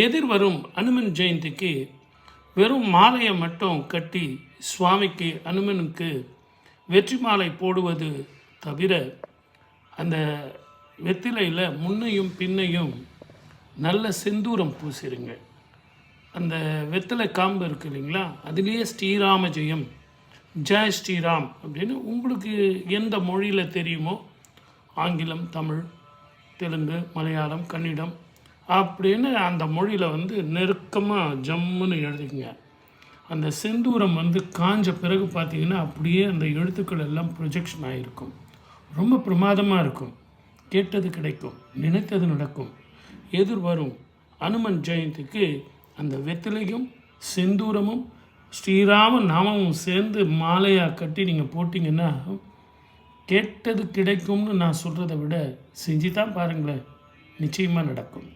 எதிர்வரும் அனுமன் ஜெயந்திக்கு வெறும் மாலையை மட்டும் கட்டி சுவாமிக்கு அனுமனுக்கு வெற்றி மாலை போடுவது தவிர அந்த வெத்திலையில் முன்னையும் பின்னையும் நல்ல செந்தூரம் பூசிருங்க. அந்த வெத்தலை காம்பு இருக்குது இல்லைங்களா, அதுலேயே ஸ்ரீராம ஜெயம், ஜெய் ஸ்ரீராம் அப்படின்னு உங்களுக்கு எந்த மொழியில் தெரியுமோ, ஆங்கிலம், தமிழ், தெலுங்கு, மலையாளம், கன்னடம் அப்படின்னு அந்த மொழியில் நெருக்கமாக ஜம்முன்னு எழுதிக்கங்க. அந்த செந்தூரம் காஞ்ச பிறகு பார்த்திங்கன்னா அப்படியே அந்த எழுத்துக்கள் எல்லாம் ப்ரொஜெக்ஷன் ஆகிருக்கும். ரொம்ப பிரமாதமாக இருக்கும். கேட்டது கிடைக்கும், நினைத்தது நடக்கும். எதிர்வரும் அனுமன் ஜெயந்திக்கு அந்த வெத்திலையும் செந்தூரமும் ஸ்ரீராம நாமமும் சேர்ந்து மாலையாக கட்டி நீங்கள் போட்டிங்கன்னா கேட்டது கிடைக்கும்னு நான் சொல்கிறத விட செஞ்சு தான் பாருங்களேன், நிச்சயமாக நடக்கும்.